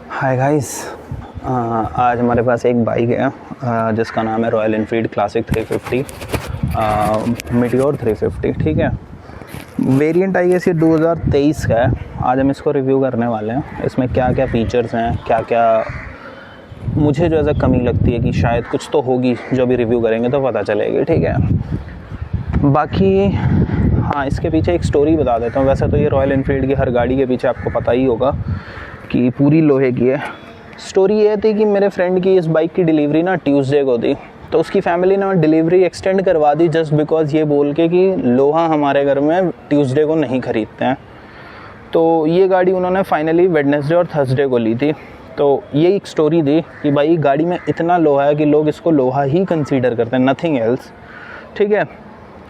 Hi guys. आज हमारे पास एक बाइक है जिसका नाम है रॉयल एनफील्ड क्लासिक 350 मीटियोर 350। ठीक है, वेरिएंट आई गेस ये 2023 का है। आज हम इसको रिव्यू करने वाले हैं। इसमें क्या क्या फ़ीचर्स हैं, क्या क्या मुझे जो है कमी लगती है कि शायद कुछ तो होगी, जो भी रिव्यू करेंगे तो पता चलेगी। ठीक है, बाकी हाँ, इसके पीछे एक स्टोरी बता देता हूँ। वैसे तो ये रॉयल एनफील्ड की हर गाड़ी के पीछे आपको पता ही होगा कि पूरी लोहे की है। स्टोरी ये थी कि मेरे फ्रेंड की इस बाइक की डिलीवरी ना ट्यूसडे को थी, तो उसकी फैमिली ने डिलीवरी एक्सटेंड करवा दी जस्ट बिकॉज ये बोल के कि लोहा हमारे घर में ट्यूसडे को नहीं ख़रीदते हैं। तो ये गाड़ी उन्होंने फाइनली वेडनेसडे और थर्सडे को ली थी। तो ये एक स्टोरी थी कि भाई गाड़ी में इतना लोहा है कि लोग इसको लोहा ही कंसीडर करते हैं, नथिंग एल्स। ठीक है,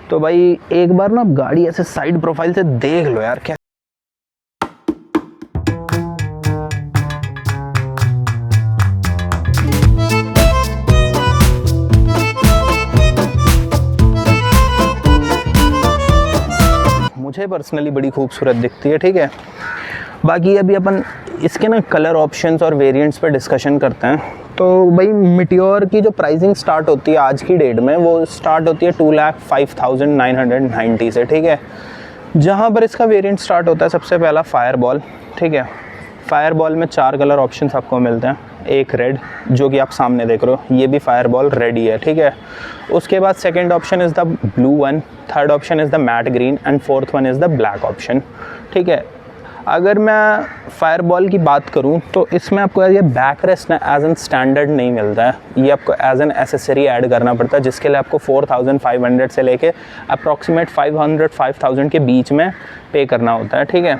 तो भाई एक बार ना गाड़ी ऐसे साइड प्रोफाइल से देख लो यार, क्या मुझे पर्सनली बड़ी खूबसूरत दिखती है। ठीक है, बाकी अभी अपन इसके ना कलर ऑप्शंस और वेरिएंट्स पे डिस्कशन करते हैं। तो भाई मीटियोर की जो प्राइसिंग स्टार्ट होती है आज की डेट में, वो स्टार्ट होती है 2,05,990 से। ठीक है, जहाँ पर इसका वेरिएंट स्टार्ट होता है सबसे पहला फायरबॉल। ठीक है, फायरबॉल में 4 कलर ऑप्शंस आपको मिलते हैं। एक रेड, जो कि आप सामने देख रहे हो, ये भी फायरबॉल रेड ही है। ठीक है, उसके बाद second option is the blue one, third option is the mat green and fourth one is the black option. ठीक है, अगर मैं फायरबॉल की बात करूं तो इसमें आपको ये बैक रेस्ट ना एज एन स्टैंडर्ड नहीं मिलता है, ये आपको एज एन एसेसरी ऐड करना पड़ता है, जिसके लिए आपको 4,500 से लेके अप्रॉक्सीमेट 500-5,000 के बीच में पे करना होता है। ठीक है,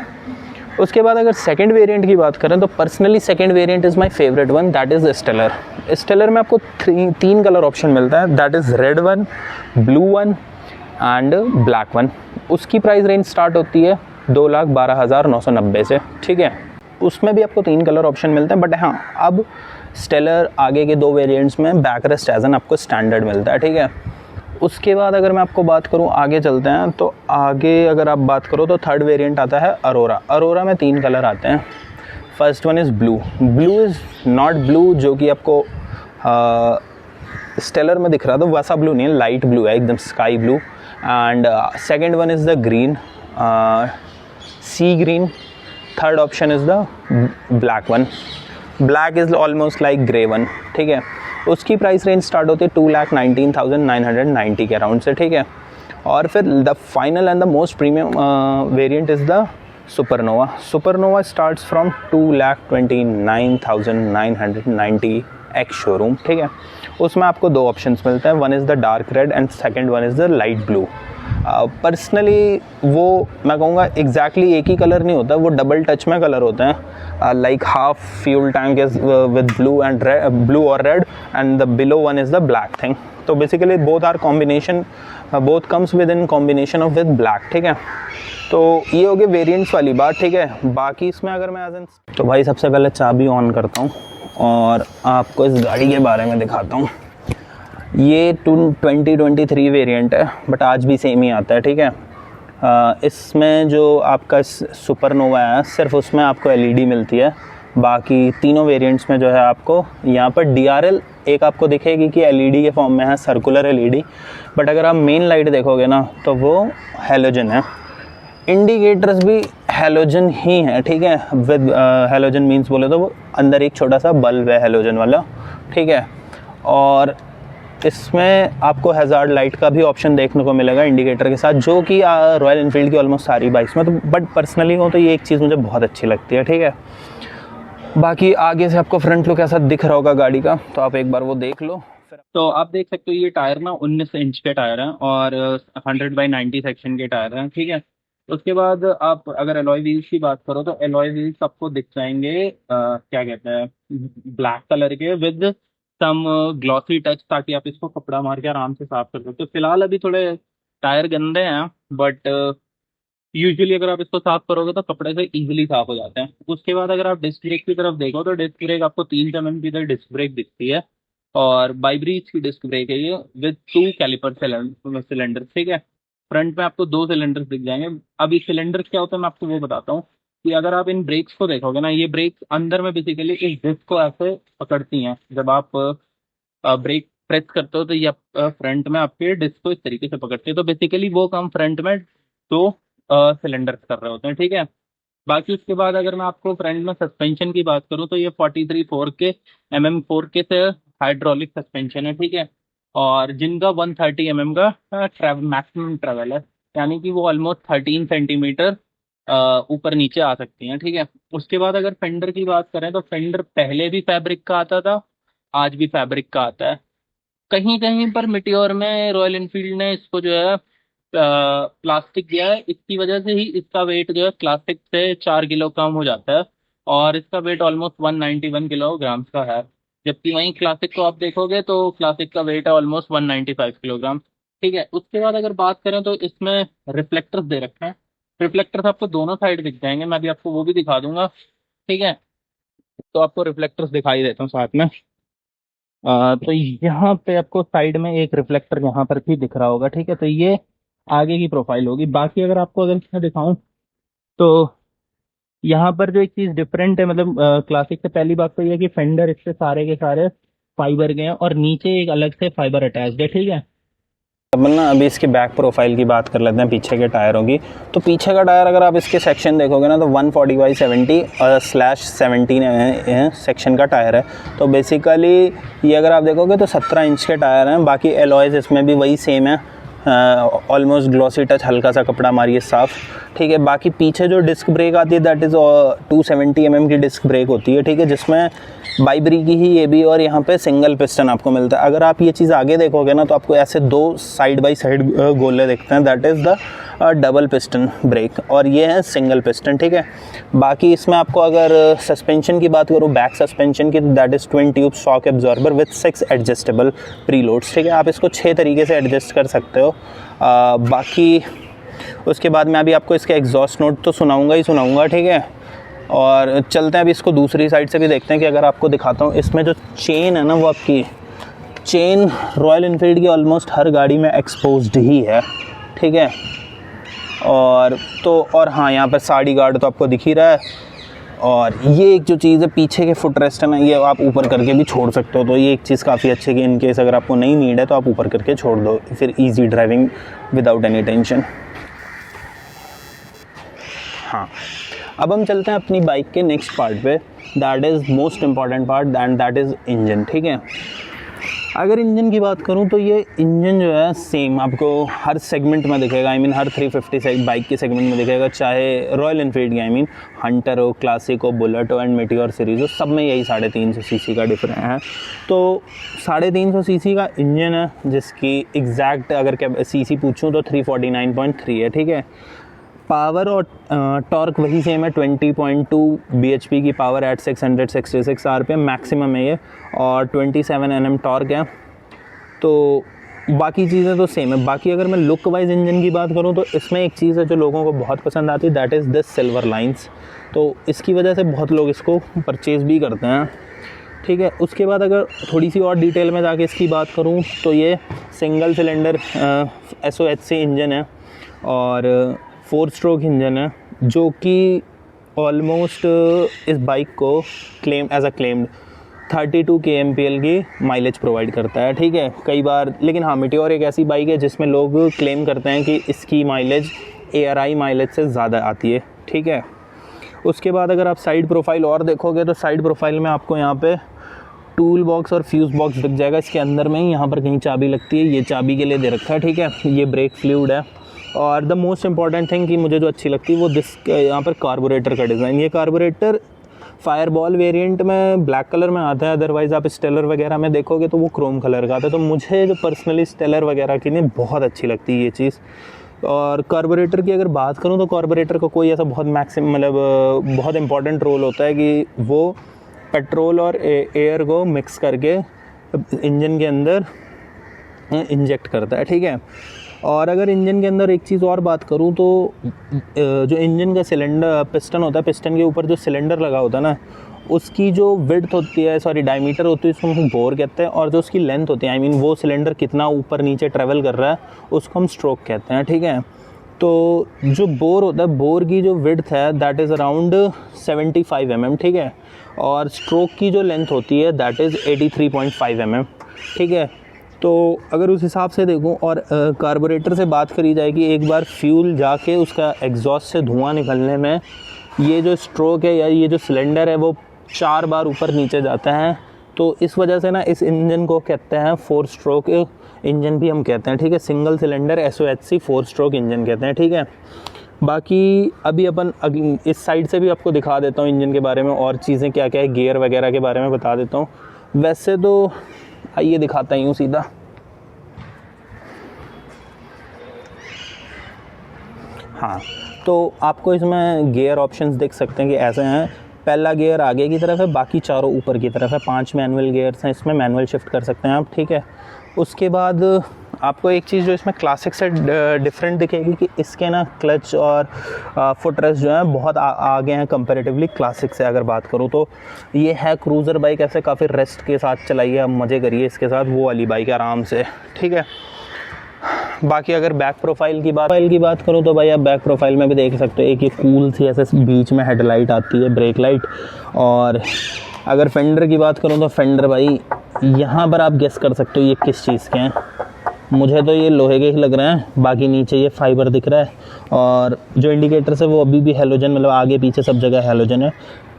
उसके बाद अगर सेकंड वेरिएंट की बात करें तो personally second variant is my favourite one, that is Stellar. Stellar में आपको 3 कलर ऑप्शन मिलता है, that is red one, blue one and black one. उसकी प्राइस रेंज स्टार्ट होती है 2,12,990 से। ठीक है, उसमें भी आपको 3 कलर ऑप्शन मिलते हैं, बट हाँ, अब स्टेलर आगे के 2 वेरिएंट्स में बैक रेस्ट एज एन आपको स्टैंडर्ड मिलता है। ठीक है, उसके बाद अगर मैं आपको बात करूं, आगे चलते हैं, तो आगे अगर आप बात करो तो थर्ड वेरिएंट आता है अरोरा। अरोरा में 3 कलर आते हैं। First one is blue. Blue is not blue जो कि आपको स्टेलर में दिख रहा था, वैसा ब्लू नहीं है, लाइट ब्लू है, एकदम sky blue. And second one is the green, sea green. Third option is the black one. Black is almost like grey one. ठीक है, उसकी प्राइस रेंज स्टार्ट होती है 2,19,990 के अराउंड से। ठीक है, और फिर the final and the most premium variant is the supernova. Supernova starts from 2,29,990 ex showroom. ठीक है, उसमें आपको 2 ऑप्शंस मिलते हैं, one is the dark red and second one is the light blue. Personally वो मैं कहूँगा एग्जैक्टली एक ही कलर नहीं होता, वो डबल टच में कलर होते हैं। Like half fuel tank is with blue and blue और red and the below one is the black thing. तो basically both are combination, both comes with in combination of with black. ठीक है, तो ये हो गई वेरिएंट्स वाली बात। ठीक है, बाकी इसमें अगर मैं एज एन तो भाई सबसे पहले चाबी ऑन करता हूँ और आपको इस गाड़ी के बारे में दिखाता हूँ। ये 2023 वेरिएंट है, बट आज भी सेम ही आता है। ठीक है, इसमें जो आपका सुपरनोवा है, सिर्फ उसमें आपको एलईडी मिलती है। बाकी तीनों वेरिएंट्स में जो है आपको यहाँ पर डीआरएल एक आपको दिखेगी कि एलईडी के फॉर्म में है, सर्कुलर एलईडी, बट अगर आप मेन लाइट देखोगे ना तो वो हैलोजन है। इंडिकेटर्स भी हैलोजन ही है। ठीक है, विद हैलोजन मीन्स बोले तो वो अंदर एक छोटा सा बल्ब है हैलोजन वाला। ठीक है, और इसमें आपको हैज़ार्ड लाइट का भी ऑप्शन देखने को मिलेगा इंडिकेटर के साथ, जो कि रॉयल एनफील्ड की ऑलमोस्ट सारी बाइक्स में, तो बट पर्सनली हो तो ये एक चीज़ मुझे बहुत अच्छी लगती है। ठीक है, बाकी आगे से आपको फ्रंट लुक ऐसा दिख रहा होगा गाड़ी का, तो आप एक बार वो देख लो। तो आप देख सकते हो ये टायर ना 19 इंच के टायर हैं और 100/90 सेक्शन के टायर हैं। ठीक है, उसके बाद आप अगर एलॉय व्हील्स की बात करो तो एलॉय व्हील्स आपको दिख जाएंगे क्या कहते हैं, ब्लैक कलर के विद सम ग्लॉसी टच, ताकि आप इसको कपड़ा मार के आराम से साफ कर सकते हो। फिलहाल अभी थोड़े टायर गंदे हैं, बट यूजुअली अगर आप इसको साफ करोगे तो कपड़े से इजीली साफ हो जाते हैं। उसके बाद अगर आप डिस्क ब्रेक की तरफ देखो तो डिस्क ब्रेक आपको 3 mm की इधर डिस्क ब्रेक दिखती है और बाइब्रीज की डिस्क ब्रेक है ये, विद 2 कैलिपर सिलेंडर। ठीक है, फ्रंट में आपको 2 सिलेंडर्स दिख जाएंगे। अब ये सिलेंडर क्या होता है मैं आपको वो बताता हूँ। कि अगर आप इन ब्रेक्स को देखोगे ना, ये ब्रेक्स अंदर में बेसिकली इस डिस्क को ऐसे पकड़ती हैं। जब आप ब्रेक प्रेस करते हो तो ये फ्रंट में आपके डिस्क को इस तरीके से पकड़ते हैं। तो बेसिकली वो काम फ्रंट में दो सिलेंडर्स कर रहे होते हैं, ठीक है। बाकी उसके बाद अगर मैं आपको फ्रंट में सस्पेंशन की बात करूं तो ये 43 4 के mm 4 के से हाइड्रोलिक सस्पेंशन है, ठीक है। और जिनका 130 का मैक्सिमम ट्रेवल है, यानी कि वो ऑलमोस्ट 13 सेंटीमीटर ऊपर नीचे आ सकती हैं, ठीक है। उसके बाद अगर फेंडर की बात करें तो फेंडर पहले भी फैब्रिक का आता था, आज भी फैब्रिक का आता है। कहीं कहीं पर मिटियोर में रॉयल इनफील्ड ने इसको जो है प्लास्टिक दिया है, इसकी वजह से ही इसका वेट जो है क्लासिक से 4 किलो कम हो जाता है, और इसका वेट ऑलमोस्ट 191 किलोग्राम का है। जबकि वहीं क्लासिक को आप देखोगे तो क्लासिक का वेट है ऑलमोस्ट 195 किलोग्राम, ठीक है। उसके बाद अगर बात करें तो इसमें रिफ्लेक्टर्स दे रखे हैं। रिफ्लेक्टर्स आपको दोनों साइड दिख जाएंगे, मैं भी आपको वो भी दिखा दूंगा, ठीक है। तो आपको रिफ्लेक्टर्स दिखाई देता हूँ साथ में। तो यहाँ पे आपको साइड में एक रिफ्लेक्टर यहाँ पर भी दिख रहा होगा, ठीक है। तो ये आगे की प्रोफाइल होगी। बाकी अगर आपको अगर इसमें दिखाऊं तो यहाँ पर जो एक चीज डिफरेंट है, मतलब क्लासिक से पहली बात तो ये है कि फेंडर इससे सारे के सारे फाइबर के हैं और नीचे एक अलग से फाइबर अटैच्ड है, ठीक है। अपन ना अभी इसकी बैक प्रोफाइल की बात कर लेते हैं, पीछे के टायरों की। तो पीछे का टायर अगर आप इसके सेक्शन देखोगे ना तो 140/70/17 सेक्शन का टायर है। तो बेसिकली ये अगर आप देखोगे तो 17 इंच के टायर हैं। बाकी एलॉयज इसमें भी वही सेम है, ऑलमोस्ट ग्लॉसी टच, हल्का सा कपड़ा मारिए साफ, ठीक है। बाकी पीछे जो डिस्क ब्रेक आती है दैट इज़ 270 mm की डिस्क ब्रेक होती है, ठीक है, जिसमें बाइब्री की ही ये भी, और यहाँ पे सिंगल पिस्टन आपको मिलता है। अगर आप ये चीज़ आगे देखोगे ना तो आपको ऐसे दो साइड बाई साइड गोले दिखते हैं, that is the double piston brake, और ये है सिंगल पिस्टन, ठीक है। बाकी इसमें आपको अगर सस्पेंशन की बात करूँ, बैक सस्पेंशन की, तो that is twin tube shock absorber with 6 adjustable preloads, ठीक है। आप इसको 6 तरीके से एडजस्ट कर सकते हो। बाकी उसके बाद मैं अभी आपको इसका एग्जॉस्ट नोट तो सुनाऊंगा ही सुनाऊंगा, ठीक है। और चलते हैं अभी इसको दूसरी साइड से भी देखते हैं कि अगर आपको दिखाता हूँ, इसमें जो चेन है ना, वो आपकी चेन रॉयल इनफील्ड की ऑलमोस्ट हर गाड़ी में एक्सपोज्ड ही है, ठीक है। और हाँ, यहाँ पर साड़ी गार्ड तो आपको दिख ही रहा है। और ये एक जो चीज़ है पीछे के फुट रेस्ट है ना, ये आप ऊपर करके भी छोड़ सकते हो। तो ये एक चीज़ काफ़ी अच्छी है कि इन केस अगर आपको नहीं नीड है तो आप ऊपर करके छोड़ दो, फिर easy driving without any tension. हाँ, अब हम चलते हैं अपनी बाइक के नेक्स्ट पार्ट पे, that is most important part and that is engine, ठीक है। अगर इंजन की बात करूं तो ये इंजन जो है सेम आपको हर सेगमेंट में दिखेगा, आई मीन हर 350 बाइक के सेगमेंट में दिखेगा, चाहे रॉयल इनफील्ड की, आई मीन हंटर हो, क्लासिक हो, बुलेट हो एंड मेटियोर सीरीज़ हो, सब में यही 350 सीसी का डिफरेंस है। तो 350 सीसी का इंजन है जिसकी एग्जैक्ट अगर सीसी पूछूं तो 349.3 है, ठीक है। पावर और टॉर्क वही सेम है, 20.2 bhp की पावर एट 666 rpm मैक्सिमम है ये, और 27 Nm टॉर्क है। तो बाकी चीज़ें तो सेम है। बाकी अगर मैं लुक वाइज इंजन की बात करूं तो इसमें एक चीज़ है जो लोगों को बहुत पसंद आती है, that is the silver lines. तो इसकी वजह से बहुत लोग इसको परचेज़ भी करते हैं, ठीक है। उसके बाद अगर थोड़ी सी और डिटेल में जाके इसकी बात करूं तो ये सिंगल सिलेंडर SOHC इंजन है और 4 स्ट्रोक इंजन है, जो कि ऑलमोस्ट इस बाइक को क्लेम्ड 32 kmpl की माइलेज प्रोवाइड करता है, ठीक है। कई बार, लेकिन हाँ, मेटियोर एक ऐसी बाइक है जिसमें लोग क्लेम करते हैं कि इसकी माइलेज ARI माइलेज से ज़्यादा आती है, ठीक है। उसके बाद अगर आप साइड प्रोफाइल और देखोगे तो साइड प्रोफाइल में आपको यहाँ पे टूल बॉक्स और फ्यूज़ बॉक्स दिख जाएगा। इसके अंदर में ही यहाँ पर कहीं चाबी लगती है, ये चाबी के लिए दे रखा है, ठीक है। ये ब्रेक फ्लूइड है। और द मोस्ट इंपॉर्टेंट थिंग कि मुझे जो अच्छी लगती है वो यहाँ पर कार्बोरेटर का डिज़ाइन। ये कार्बोरेटर फायरबॉल वेरिएंट में ब्लैक कलर में आता है, अदरवाइज़ आप स्टेलर वगैरह में देखोगे तो वो क्रोम कलर का आता है। तो मुझे जो पर्सनली स्टेलर वगैरह की नहीं बहुत अच्छी लगती है ये चीज़। और कार्बोरेटर की अगर बात करूँ तो कार्बोरेटर का कोई ऐसा बहुत बहुत इंपॉर्टेंट रोल होता है कि वो पेट्रोल और एयर को मिक्स करके इंजन के अंदर इंजेक्ट करता है, ठीक है। और अगर इंजन के अंदर एक चीज़ और बात करूं तो जो इंजन का सिलेंडर पिस्टन होता है, पिस्टन के ऊपर जो सिलेंडर लगा होता है ना, उसकी जो विड्थ होती है, डायमीटर होती है, उसको हम बोर कहते हैं। और जो उसकी लेंथ होती है, आई मीन वो सिलेंडर कितना ऊपर नीचे ट्रैवल कर रहा है, उसको हम स्ट्रोक कहते हैं, ठीक है। तो जो बोर होता है, बोर की जो विड्थ है दैट इज़ अराउंड 75 mm, ठीक है, और स्ट्रोक की जो लेंथ होती है दैट इज़ 83.5 mm, ठीक है। तो अगर उस हिसाब से देखूं और कार्बोरेटर से बात करी जाए कि एक बार फ्यूल जाके उसका एग्जॉस्ट से धुआं निकलने में ये जो स्ट्रोक है या ये जो सिलेंडर है वो 4 बार ऊपर नीचे जाता है, तो इस वजह से ना इस इंजन को कहते हैं 4 स्ट्रोक इंजन भी हम कहते हैं, ठीक है, single cylinder SOHC 4 stroke engine कहते हैं, ठीक है। बाकी अभी अपन इस साइड से भी आपको दिखा देता हूँ इंजन के बारे में और चीज़ें क्या क्या है, गियर वगैरह के बारे में बता देता हूँ। वैसे तो आइए दिखाता ही हूँ सीधा। हाँ, तो आपको इसमें गियर ऑप्शंस देख सकते हैं कि ऐसे हैं। पहला गियर आगे की तरफ है, बाकी चारों ऊपर की तरफ है। 5 मैनुअल गियर्स हैं इसमें, मैनुअल शिफ्ट कर सकते हैं आप, ठीक है। उसके बाद आपको एक चीज़ जो इसमें क्लासिक से डिफरेंट दिखेगी कि इसके ना क्लच और फुट रेस्ट जो है बहुत आगे हैं कंपैरेटिवली क्लासिक से। अगर बात करूँ तो ये है क्रूज़र बाइक, ऐसे काफ़ी रेस्ट के साथ चलाइए, आप मज़े करिए इसके साथ, वो वाली बाइक आराम से, ठीक है। बाकी अगर बैक प्रोफाइल की बात करूँ तो भाई आप बैक प्रोफाइल में भी देख सकते हो, एक ये कूल सी ऐसे बीच में हेडलाइट आती है, ब्रेक लाइट। और अगर फेंडर की बात करूँ तो फेंडर भाई यहाँ पर आप गेस कर सकते हो ये किस चीज़ के हैं। मुझे तो ये लोहे के ही लग रहे हैं, बाकी नीचे ये फाइबर दिख रहा है। और जो इंडिकेटर्स है वो अभी भी हेलोजन, मतलब आगे पीछे सब जगह हेलोजन है।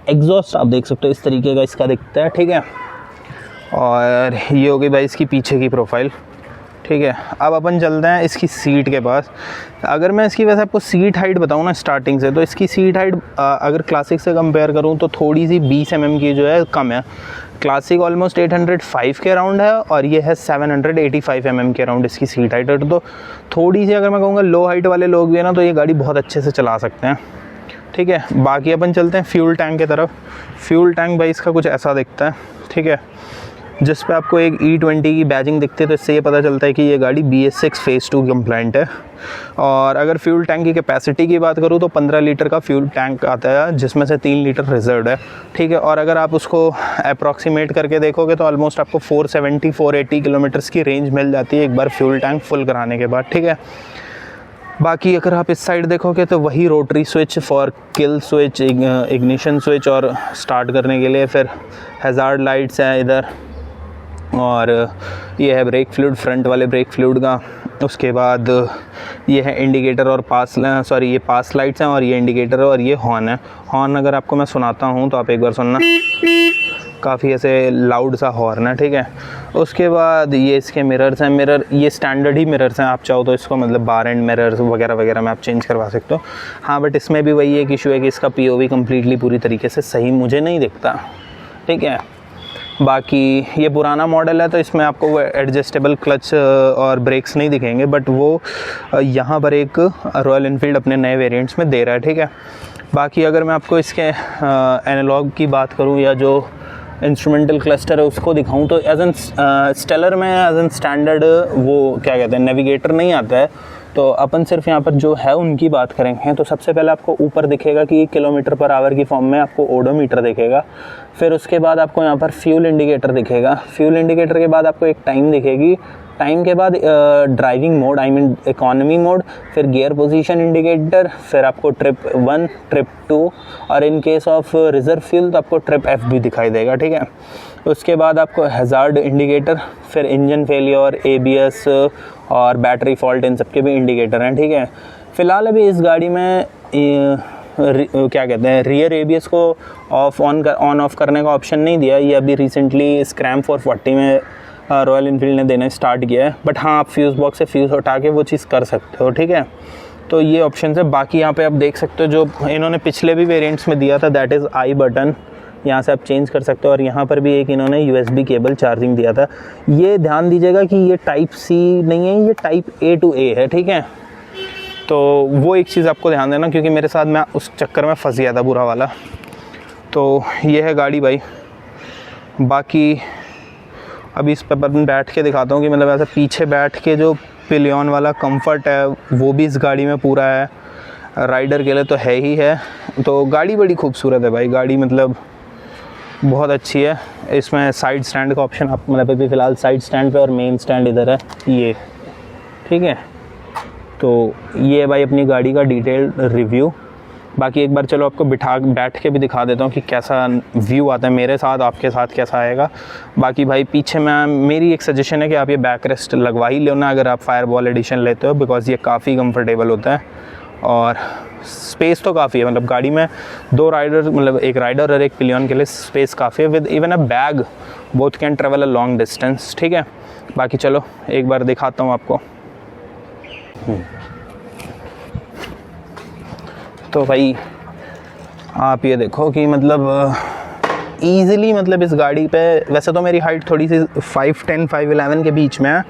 एग्जॉस्ट आप देख सकते हो इस तरीके का इसका दिखता है, ठीक है। और ये हो गई भाई इसकी पीछे की प्रोफाइल, ठीक है। अब अपन चलते हैं इसकी सीट के पास। अगर मैं इसकी वैसे आपको सीट हाइट बताऊँ ना स्टार्टिंग से, तो इसकी सीट हाइट अगर क्लासिक से कंपेयर करूँ तो थोड़ी सी 20 mm की जो है कम है। क्लासिक ऑलमोस्ट 805 के अराउंड है और ये है 785 mm के अराउंड इसकी सीट हाइट। तो थोड़ी सी अगर मैं कहूँगा लो हाइट वाले लोग भी है ना तो ये गाड़ी बहुत अच्छे से चला सकते हैं, ठीक है। बाकी अपन चलते हैं फ्यूल टैंक की तरफ। फ्यूल टैंक भाई इसका कुछ ऐसा दिखता है, ठीक है, जिस पे आपको एक E20 की बैजिंग दिखती है, तो इससे ये पता चलता है कि ये गाड़ी BS6 फेज़ 2 कंप्लाइंट है। और अगर फ्यूल टैंक की कैपेसिटी की बात करूँ तो 15 लीटर का फ्यूल टैंक आता है, जिसमें से 3 लीटर रिजर्व है, ठीक है। और अगर आप उसको अप्रॉक्सीमेट करके देखोगे तो ऑलमोस्ट आपको 470-480 किलोमीटर्स की रेंज मिल जाती है एक बार फ्यूल टैंक फुल कराने के बाद, ठीक है। बाकी अगर आप इस साइड देखोगे तो वही rotary switch for kill switch, ignition switch और स्टार्ट करने के लिए, फिर हैज़ार्ड लाइट्स हैं इधर, और ये है ब्रेक फ्लूइड, फ्रंट वाले ब्रेक फ्लूइड का। उसके बाद ये है इंडिकेटर और ये पास लाइट्स हैं, और ये इंडिकेटर और ये हॉर्न है। हॉर्न अगर आपको मैं सुनाता हूँ तो आप एक बार सुनना, काफ़ी ऐसे लाउड सा हॉर्न है, ठीक है। उसके बाद ये इसके मिरर्स हैं। मिरर ये स्टैंडर्ड ही मिरर्स हैं, आप चाहो तो इसको मतलब बार एंड मिरर्स वगैरह वगैरह में आप चेंज करवा सकते हो। हाँ, बट इसमें भी वही एक इशू है कि इसका POV कम्प्लीटली पूरी तरीके से सही मुझे नहीं दिखता, ठीक है। बाकी ये पुराना मॉडल है तो इसमें आपको वो एडजस्टेबल क्लच और ब्रेक्स नहीं दिखेंगे, बट वो यहाँ पर एक रॉयल एनफील्ड अपने नए वेरिएंट्स में दे रहा है, ठीक है। बाकी अगर मैं आपको इसके एनालॉग की बात करूँ या जो इंस्ट्रूमेंटल क्लस्टर है उसको दिखाऊं तो एज एन स्टेलर में एज एन स्टैंडर्ड वो क्या कहते हैं नेविगेटर नहीं आता है, तो अपन सिर्फ यहाँ पर जो है उनकी बात करेंगे। तो सबसे पहले आपको ऊपर दिखेगा कि किलोमीटर पर आवर की फॉर्म में आपको ओडोमीटर दिखेगा। फिर उसके बाद आपको यहाँ पर फ्यूल इंडिकेटर दिखेगा। फ्यूल इंडिकेटर के बाद आपको एक टाइम दिखेगी। टाइम के बाद driving mode, I mean economy mode, फिर गियर पोजीशन इंडिकेटर, फिर आपको ट्रिप 1, ट्रिप 2 और in case of reserve fuel तो आपको ट्रिप F भी दिखाई देगा, ठीक है। उसके बाद आपको हैज़ार्ड इंडिकेटर, फिर इंजन फेलियर, ABS और बैटरी फॉल्ट, इन सब के भी इंडिकेटर हैं, ठीक है। फ़िलहाल अभी इस गाड़ी में क्या कहते हैं रियर ABS को ऑन ऑफ करने का ऑप्शन नहीं दिया। ये अभी रिसेंटली स्क्रैम 440 में रॉयल एनफील्ड ने देना स्टार्ट किया है, बट हाँ आप फ्यूज़ बॉक्स से फ्यूज़ हटा के वो चीज़ कर सकते हो, ठीक है। तो ये ऑप्शन है। बाकी यहाँ पे आप देख सकते हो जो इन्होंने पिछले भी वेरिएंट्स में दिया था, दैट इज़ आई बटन, यहाँ से आप चेंज कर सकते हो। और यहाँ पर भी एक इन्होंने USB केबल चार्जिंग दिया था। ये ध्यान दीजिएगा कि ये टाइप C नहीं है, ये टाइप A to A है, ठीक है। तो वो एक चीज़ आपको ध्यान देना, क्योंकि मेरे साथ मैं उस चक्कर में फंस गया था बुरा वाला। तो ये है गाड़ी भाई। बाकी अभी इस पर बैठ के दिखाता हूँ कि मतलब ऐसा पीछे बैठ के जो पिलियन वाला कंफर्ट है वो भी इस गाड़ी में पूरा है, राइडर के लिए तो है ही है। तो गाड़ी बड़ी खूबसूरत है भाई, गाड़ी मतलब बहुत अच्छी है। इसमें साइड स्टैंड का ऑप्शन आप मतलब अभी फ़िलहाल साइड स्टैंड पे और मेन स्टैंड इधर है ये, ठीक है। तो ये है भाई अपनी गाड़ी का डिटेल्ड रिव्यू। बाकी एक बार चलो आपको बैठ के भी दिखा देता हूँ कि कैसा व्यू आता है मेरे साथ, आपके साथ कैसा आएगा। बाकी भाई पीछे मेरी एक सजेशन है कि आप ये बैक रेस्ट लगवा ही लेना अगर आप फायरबॉल एडिशन लेते हो, बिकॉज़ ये काफ़ी कंफर्टेबल होता है और स्पेस तो काफ़ी है। मतलब गाड़ी में 2 राइडर, मतलब एक राइडर और एक पिलियन के लिए स्पेस काफ़ी है। With even a bag both can travel a long distance, ठीक है। बाकी चलो एक बार दिखाता हूँ आपको। तो भाई आप ये देखो कि मतलब ईज़िली, मतलब इस गाड़ी पे वैसे तो मेरी हाइट थोड़ी सी 5'10", 5'11" के बीच में है,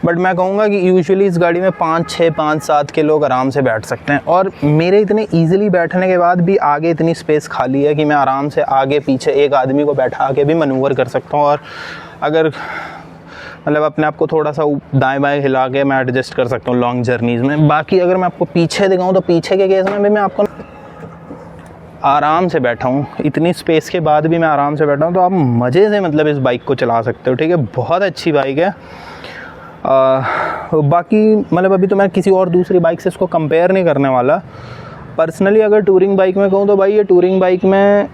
बट मैं कहूँगा कि यूजुअली इस गाड़ी में 5-6, 5-7 के लोग आराम से बैठ सकते हैं। और मेरे इतने ईज़िली बैठने के बाद भी आगे इतनी स्पेस खाली है कि मैं आराम से आगे पीछे एक आदमी को बैठा के भी मनूवर कर सकता हूँ। और अगर मतलब अपने आप को थोड़ा सा दाएं बाएं हिला के मैं एडजस्ट कर सकता हूँ लॉन्ग जर्नीज़ में। बाकी अगर मैं आपको पीछे दिखाऊँ तो पीछे के केस में भी मैं आपको आराम से बैठा हूँ, इतनी स्पेस के बाद भी मैं आराम से बैठा हूँ। तो आप मज़े से मतलब इस बाइक को चला सकते हो, ठीक है। बहुत अच्छी बाइक है। बाकी मतलब अभी तो मैं किसी और दूसरी बाइक से इसको कंपेयर नहीं करने वाला। पर्सनली अगर टूरिंग बाइक में कहूँ तो भाई ये टूरिंग बाइक में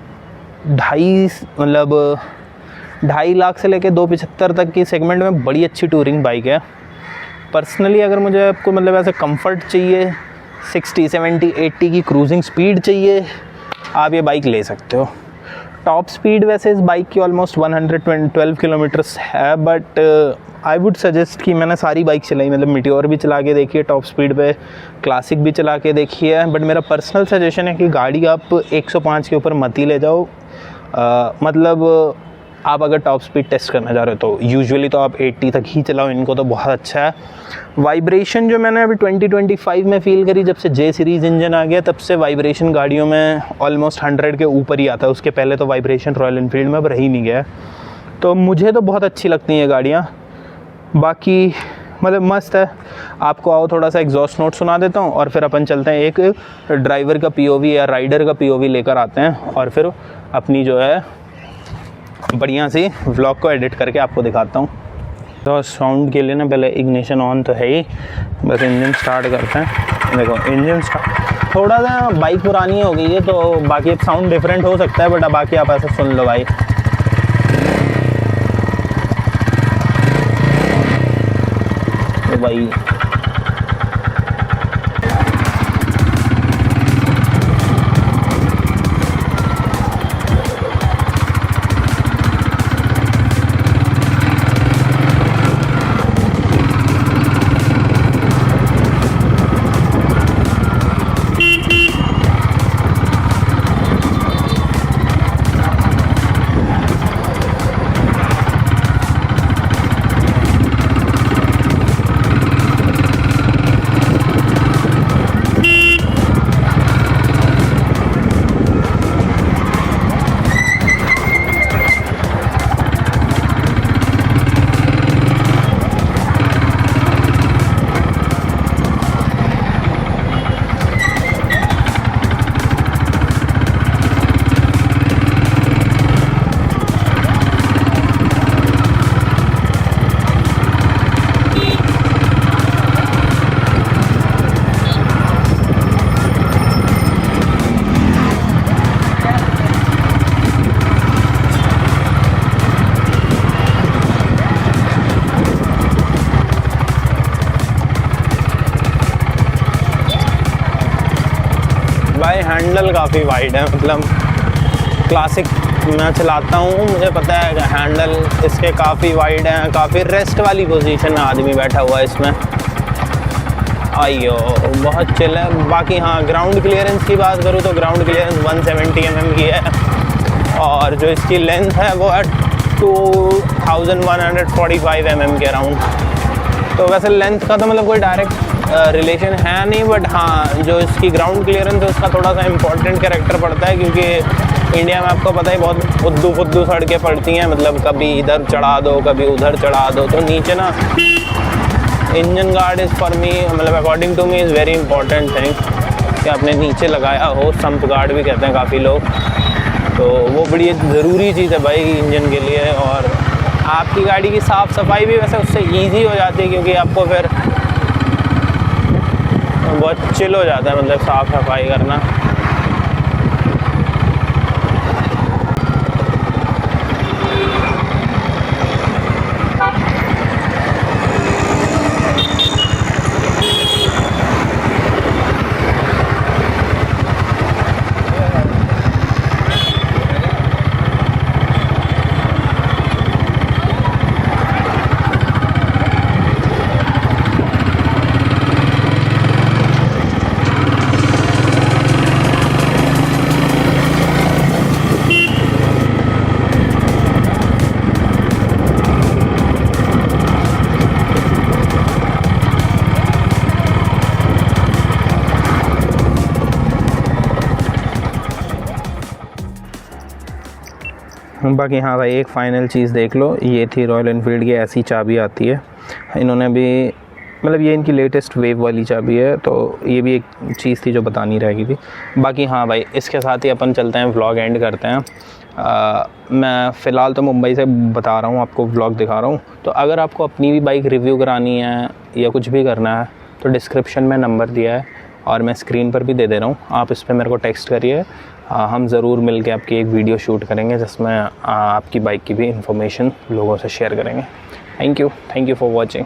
2.5 लाख से लेके 2.75 तक की सेगमेंट में बड़ी अच्छी टूरिंग बाइक है। पर्सनली अगर मुझे आपको मतलब ऐसे कंफर्ट चाहिए, 60, 70, 80 की क्रूजिंग स्पीड चाहिए, आप ये बाइक ले सकते हो। टॉप स्पीड वैसे इस बाइक की ऑलमोस्ट 112 किलोमीटर्स है, बट आई वुड सजेस्ट कि मैंने सारी बाइक चलाई, मतलब मीटियोर भी चला के देखी है टॉप स्पीड पे, क्लासिक भी चला के देखी है, बट मेरा पर्सनल सजेशन है कि गाड़ी आप 105 के ऊपर मत ही ले जाओ। मतलब आप अगर टॉप स्पीड टेस्ट करना चाह रहे हो तो यूजुअली तो आप 80 तक ही चलाओ, इनको तो बहुत अच्छा है। वाइब्रेशन जो मैंने अभी 2025 में फ़ील करी, जब से J सीरीज़ इंजन आ गया तब से वाइब्रेशन गाड़ियों में ऑलमोस्ट 100 के ऊपर ही आता है। उसके पहले तो वाइब्रेशन रॉयल एनफील्ड में अब रह ही नहीं गया। तो मुझे तो बहुत अच्छी लगती हैं ये गाड़ियाँ। बाकी मतलब मस्त है। आपको आओ थोड़ा सा एग्जॉस्ट नोट सुना देता हूँ और फिर अपन चलते हैं, एक ड्राइवर का POV या राइडर का POV लेकर आते हैं और फिर अपनी जो है बढ़िया सी व्लॉग को एडिट करके आपको दिखाता हूँ। तो साउंड के लिए ना पहले इग्निशन ऑन तो है ही, बस इंजन स्टार्ट करते हैं। देखो इंजन स्टार्ट, थोड़ा सा बाइक पुरानी हो गई है तो बाकी अब साउंड डिफरेंट हो सकता है, बट अब बाकी आप ऐसे सुन लो भाई। तो भाई हैंडल काफ़ी वाइड है, मतलब क्लासिक मैं चलाता हूँ, मुझे पता है कि हैंडल इसके काफ़ी वाइड हैं, काफ़ी रेस्ट वाली पोजीशन में आदमी बैठा हुआ है इसमें। आइयो बहुत चिल है। बाकी हाँ, ग्राउंड क्लियरेंस की बात करूँ तो ग्राउंड क्लियरेंस 170 mm की है और जो इसकी लेंथ है वो है 2145 mm के अराउंड। तो वैसे लेंथ का तो मतलब कोई डायरेक्ट रिलेशन है नहीं, बट हाँ जो इसकी ग्राउंड क्लियरेंस है उसका थोड़ा सा इम्पोर्टेंट कैरेक्टर पड़ता है, क्योंकि इंडिया में आपको पता ही बहुत फुद्दू सड़कें पड़ती हैं, मतलब कभी इधर चढ़ा दो कभी उधर चढ़ा दो। तो नीचे ना engine guard is for me, मतलब according to me is very important thing कि आपने नीचे लगाया हो। संप गार्ड भी कहते हैं काफ़ी लोग, तो वो बड़ी ज़रूरी चीज़ है भाई इंजन के लिए। और आपकी गाड़ी की साफ़ सफाई भी वैसे उससे ईजी हो जाती है, क्योंकि आपको फिर बहुत चिल हो जाता है, मतलब साफ़ सफाई करना। बाकी हाँ भाई, एक फ़ाइनल चीज़ देख लो, ये थी रॉयल एनफील्ड की ऐसी चाबी आती है। इन्होंने भी मतलब ये इनकी लेटेस्ट वेव वाली चाबी है, तो ये भी एक चीज़ थी जो बतानी रह गई थी। बाकी हाँ भाई, इसके साथ ही अपन चलते हैं, व्लॉग एंड करते हैं। मैं फ़िलहाल तो मुंबई से बता रहा हूँ, आपको व्लॉग दिखा रहा हूँ। तो अगर आपको अपनी भी बाइक रिव्यू करानी है या कुछ भी करना है तो डिस्क्रिप्शन में नंबर दिया है और मैं स्क्रीन पर भी दे दे रहा हूँ, आप इस पर मेरे को टेक्स्ट करिए। हम ज़रूर मिल के आपकी एक वीडियो शूट करेंगे जिसमें आपकी बाइक की भी इंफॉर्मेशन लोगों से शेयर करेंगे। Thank you for watching.